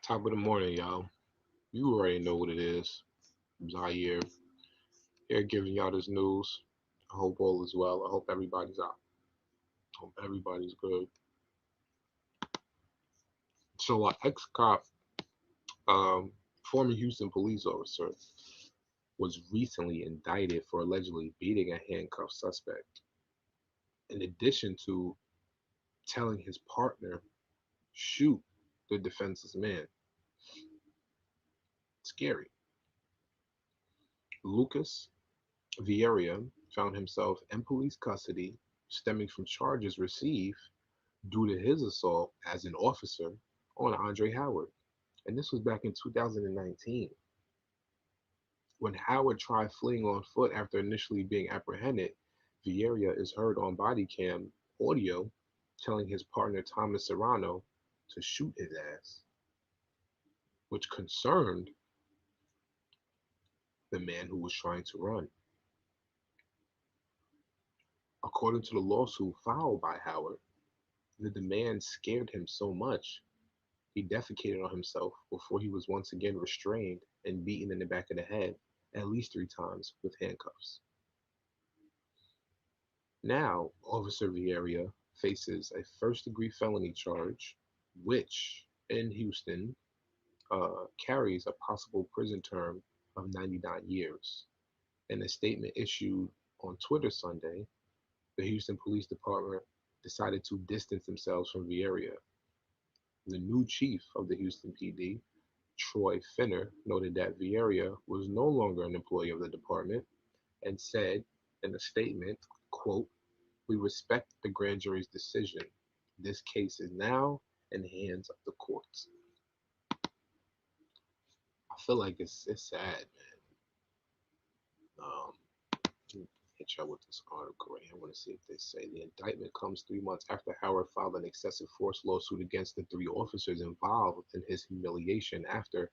Top of the morning, y'all. You already know what it is. Zaire here giving y'all this news. I hope all is well. I hope everybody's out. Hope everybody's good. So, ex-cop, um, former Houston police officer, was recently indicted for allegedly beating a handcuffed suspect. In addition to telling his partner, shoot the defenseless man. Scary. Lucas Vieira found himself in police custody stemming from charges received due to his assault as an officer on Aundre Howard. And this was back in 2019 when Howard tried fleeing on foot after initially being apprehended. Vieira is heard on bodycam audio telling his partner Thomas Serrano to shoot his ass, which concerned the man who was trying to run. According to the lawsuit filed by Howard, the demand scared him so much he defecated on himself before he was once again restrained and beaten in the back of the head at least 3 times with handcuffs. Now, Officer Vieira faces a first-degree felony charge, which in Houston carries a possible prison term of 99 years. In a statement issued on Twitter Sunday, the Houston Police Department decided to distance themselves from Vieira. The new chief of the Houston PD, Troy Finner, noted that Vieira was no longer an employee of the department and said in a statement, quote, "We respect the grand jury's decision. This case is now in the hands of the courts." I feel like it's sad, man. Hit y'all with this article right here. I want to see if they say the indictment comes 3 months after Howard filed an excessive force lawsuit against the 3 officers involved in his humiliation after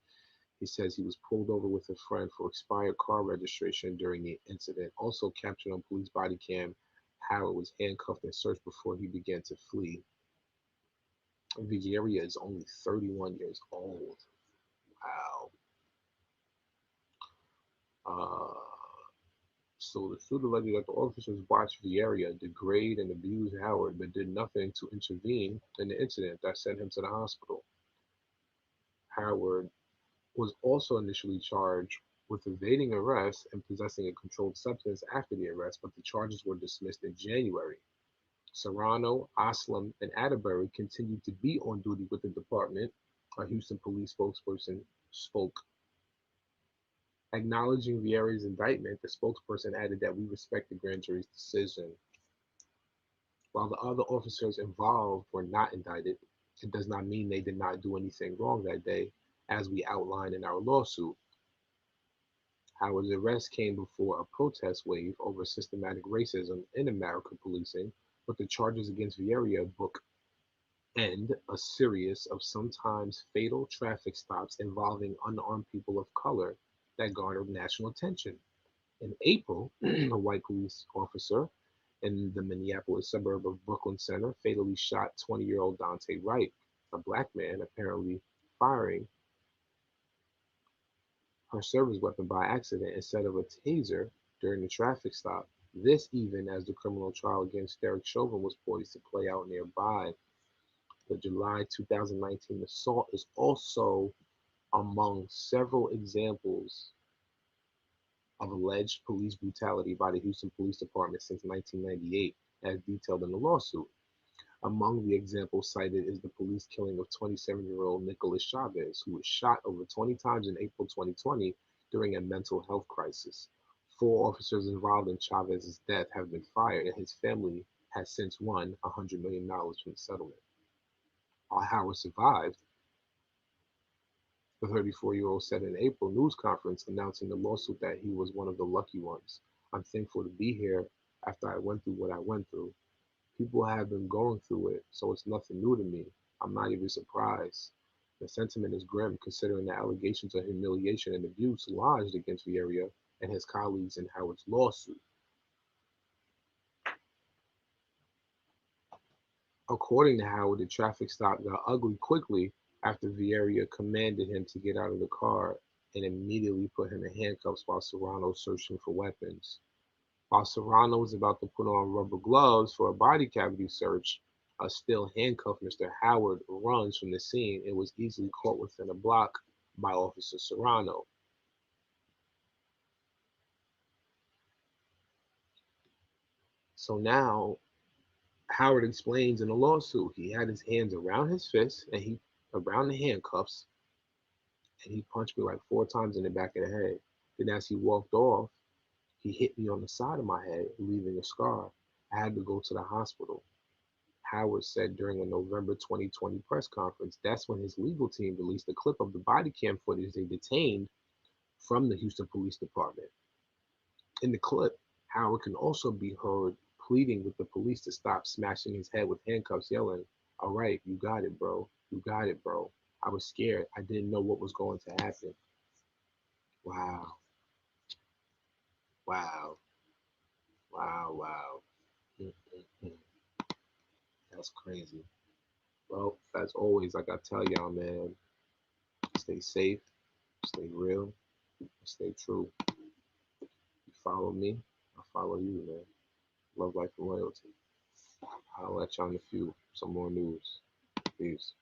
he says he was pulled over with a friend for expired car registration during the incident. Also captured on police body cam, Howard was handcuffed and searched before he began to flee. Vieira is only 31 years old. Wow. Uh, so the suit alleged that the officers watched Vieira degrade and abuse Howard, but did nothing to intervene in the incident that sent him to the hospital. Howard was also initially charged with evading arrest and possessing a controlled substance after the arrest, but the charges were dismissed in January. Serrano, Aslam, and Atterbury continued to be on duty with the department, a Houston police spokesperson spoke. Acknowledging Vieira's indictment, the spokesperson added that we respect the grand jury's decision. While the other officers involved were not indicted, it does not mean they did not do anything wrong that day, as we outlined in our lawsuit. Howard's arrest came before a protest wave over systematic racism in American policing, but the charges against Vieira book end a series of sometimes fatal traffic stops involving unarmed people of color that garnered national attention. In April, a white police officer in the Minneapolis suburb of Brooklyn Center fatally shot 20-year-old Dante Wright, a black man apparently firing her service weapon by accident instead of a taser during the traffic stop. This even as the criminal trial against Derek Chauvin was poised to play out nearby. The July 2019 assault is also among several examples of alleged police brutality by the Houston Police Department since 1998, as detailed in the lawsuit. Among the examples cited is the police killing of 27-year-old Nicholas Chavez, who was shot over 20 times in April 2020 during a mental health crisis. 4 officers involved in Chavez's death have been fired, and his family has since won $100 million from the settlement. While Howard survived, the 34-year-old said in an April news conference announcing the lawsuit that he was one of the lucky ones. "I'm thankful to be here after I went through what I went through. People have been going through it, so it's nothing new to me. I'm not even surprised. The sentiment is grim considering the allegations of humiliation and abuse lodged against Vieira and his colleagues in Howard's lawsuit." According to Howard, the traffic stop got ugly quickly after Vieira commanded him to get out of the car and immediately put him in handcuffs while Serrano searching for weapons. While Serrano was about to put on rubber gloves for a body cavity search, a still handcuffed Mr. Howard runs from the scene and was easily caught within a block by Officer Serrano. So now Howard explains in the lawsuit he had his hands around his fists and he around the handcuffs and he punched me like 4 times in the back of the head. Then as he walked off, he hit me on the side of my head, leaving a scar. I had to go to the hospital. Howard said during a November 2020 press conference. That's when his legal team released a clip of the body cam footage they detained from the Houston Police Department. In the clip, Howard can also be heard pleading with the police to stop smashing his head with handcuffs, yelling, "All right, you got it, bro. You got it, bro. I was scared. I didn't know what was going to happen." Wow. Wow. Wow. Wow. Mm-mm-mm. That's crazy. Well, as always, like I tell y'all, man, stay safe, stay real, stay true. You follow me, I follow you, man. Love, life, and loyalty. I'll let y'all in a few. Some more news. Peace.